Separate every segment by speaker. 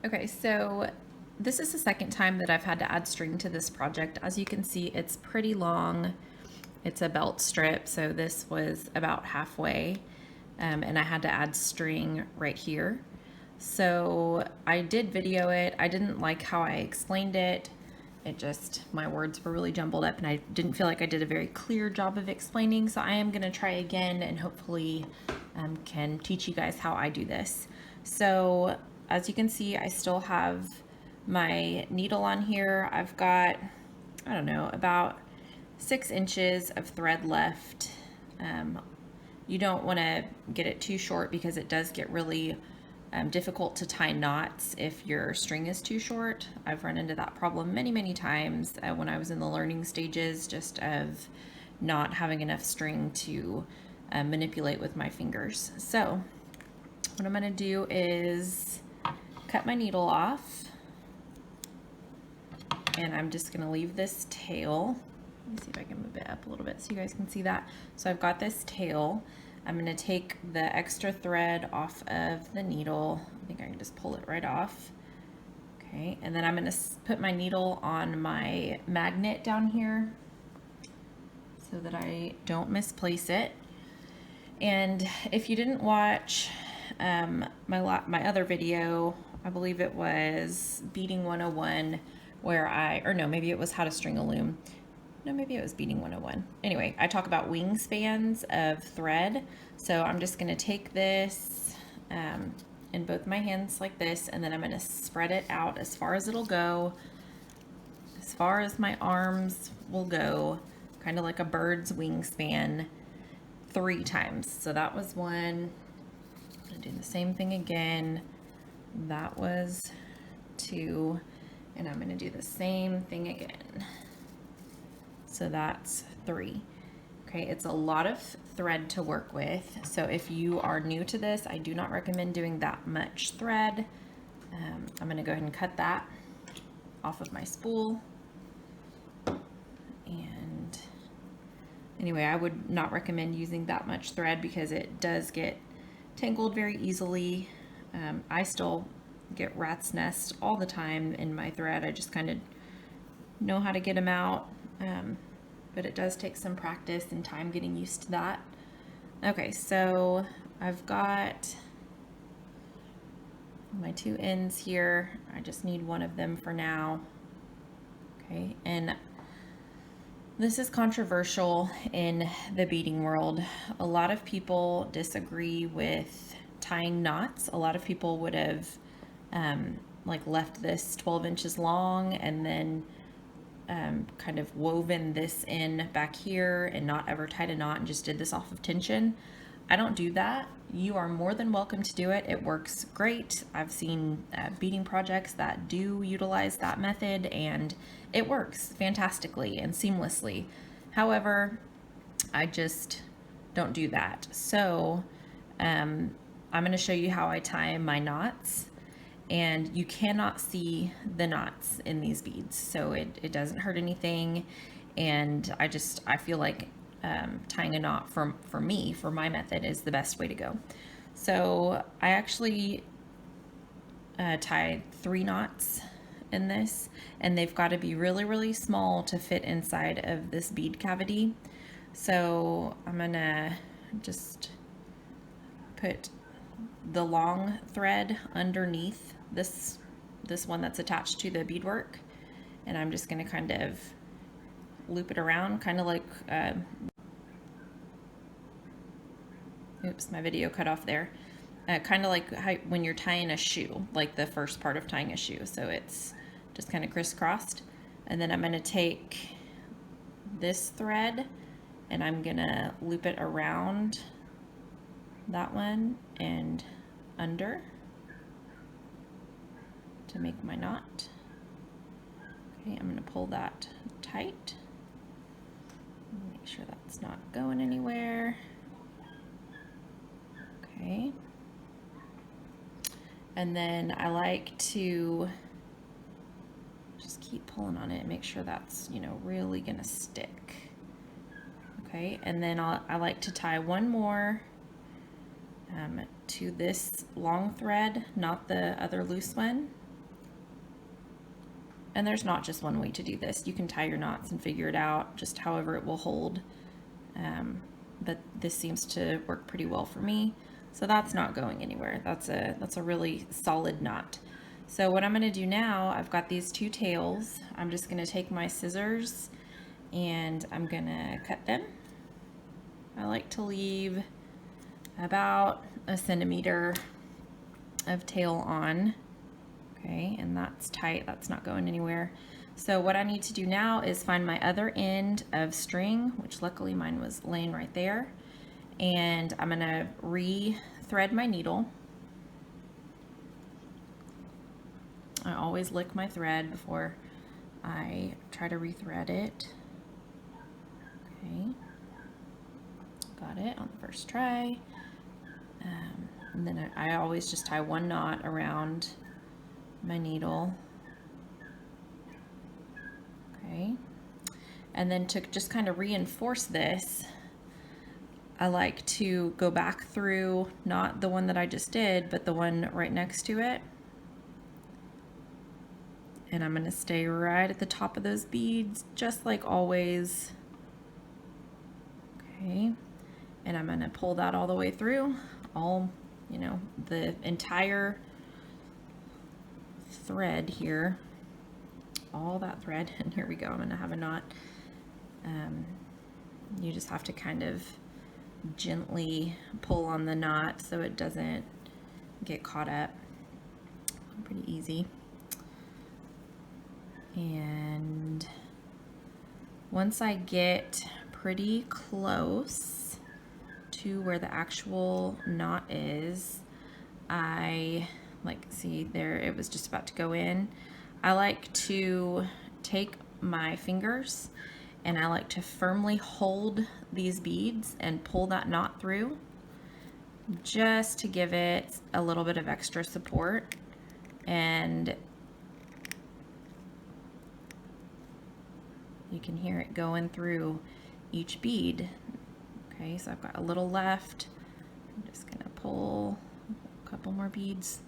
Speaker 1: Okay, so this is the second time that I've had to add string to this project. As you can see, it's pretty long. It's a belt strip, so this was about halfway, and I had to add string right here. So I did video it. I didn't like how I explained it. My words were really jumbled up and I didn't feel like I did a very clear job of explaining. So I am gonna try again and hopefully can teach you guys how I do this. So as you can see, I still have my needle on here. I've got, I don't know, about 6 inches of thread left. You don't want to get it too short because it does get really difficult to tie knots if your string is too short. I've run into that problem many, many times when I was in the learning stages, just of not having enough string to manipulate with my fingers. So what I'm going to do is cut my needle off, and I'm just going to leave this tail. Let me see if I can move it up a little bit so you guys can see that. So I've got this tail. I'm going to take the extra thread off of the needle. I think I can just pull it right off. Okay, and then I'm going to put my needle on my magnet down here so that I don't misplace it. And if you didn't watch my other video, I believe it was Beading 101, or no, maybe it was How to String a Loom. No, maybe it was Beading 101. Anyway, I talk about wingspans of thread. So I'm just going to take this in both my hands like this, and then I'm going to spread it out as far as it'll go, as far as my arms will go, kind of like a bird's wingspan, 3 times. So that was 1. I'm going to do the same thing again. That was 2, and I'm going to do the same thing again. So that's 3. Okay, it's a lot of thread to work with. So if you are new to this, I do not recommend doing that much thread. I'm gonna go ahead and cut that off of my spool. And anyway, I would not recommend using that much thread because it does get tangled very easily. I still get rat's nest all the time in my thread. I just kind of know how to get them out. But it does take some practice and time getting used to that. Okay, so I've got my 2 ends here. I just need one of them for now. Okay, and this is controversial in the beading world. A lot of people disagree with tying knots. A lot of people would have like left this 12 inches long and then kind of woven this in back here and not ever tied a knot and just did this off of tension. I don't do that. You are more than welcome to do it. It works great. I've seen beading projects that do utilize that method and it works fantastically and seamlessly. However, I just don't do that. So I'm going to show you how I tie my knots. And you cannot see the knots in these beads, so it doesn't hurt anything. And I feel like tying a knot for me, for my method, is the best way to go. So I actually tie 3 knots in this, and they've got to be really, really small to fit inside of this bead cavity. So I'm gonna just put the long thread underneath this one that's attached to the beadwork, and I'm just going to kind of loop it around, kind of like oops, my video cut off there. Kind of like how, when you're tying a shoe, like the first part of tying a shoe. So it's just kind of crisscrossed, and then I'm going to take this thread and I'm going to loop it around that one and under to make my knot. Okay, I'm going to pull that tight. Make sure that's not going anywhere. Okay. And then I like to just keep pulling on it and make sure that's, you know, really going to stick. Okay, and then I like to tie one more to this long thread, not the other loose one. And there's not just one way to do this. You can tie your knots and figure it out just however it will hold. But this seems to work pretty well for me. So that's not going anywhere. That's a really solid knot. So what I'm going to do now, I've got these two tails. I'm just going to take my scissors and I'm going to cut them. I like to leave about a centimeter of tail on. Okay, and that's tight, that's not going anywhere. So what I need to do now is find my other end of string, which luckily mine was laying right there. And I'm gonna re-thread my needle. I always lick my thread before I try to re-thread it. Okay, got it on the first try. And then I always just tie one knot around my needle. Okay, and then to just kind of reinforce this, I like to go back through, not the one that I just did, but the one right next to it. And I'm going to stay right at the top of those beads, just like always. Okay, and I'm going to pull that all the way through, all, you know, the entire thread here, all that thread, and here we go. I'm going to have a knot. You just have to kind of gently pull on the knot so it doesn't get caught up. Pretty easy. And once I get pretty close to where the actual knot is, I see there, it was just about to go in. I like to take my fingers and I like to firmly hold these beads and pull that knot through, just to give it a little bit of extra support. And you can hear it going through each bead. Okay, so I've got a little left. I'm just gonna pull a couple more beads.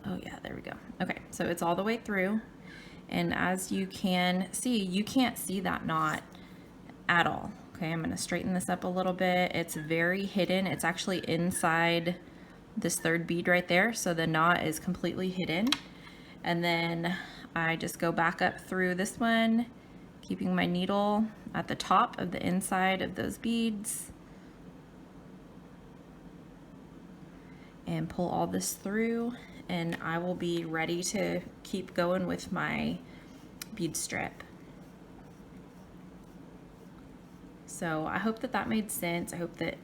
Speaker 1: Oh yeah, there we go. Okay, so it's all the way through. And as you can see, you can't see that knot at all. Okay, I'm gonna straighten this up a little bit. It's very hidden. It's actually inside this third bead right there. So the knot is completely hidden. And then I just go back up through this one, keeping my needle at the top of the inside of those beads, and pull all this through, and I will be ready to keep going with my bead strip. So I hope that that made sense. I hope that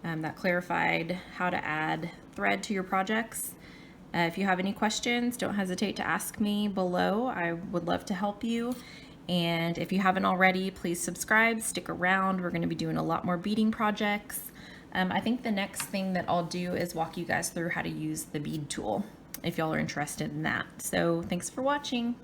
Speaker 1: that clarified how to add thread to your projects. If you have any questions, don't hesitate to ask me below. I would love to help you. And if you haven't already, please subscribe, stick around. We're going to be doing a lot more beading projects. I think the next thing that I'll do is walk you guys through how to use the bead tool, if y'all are interested in that. So thanks for watching.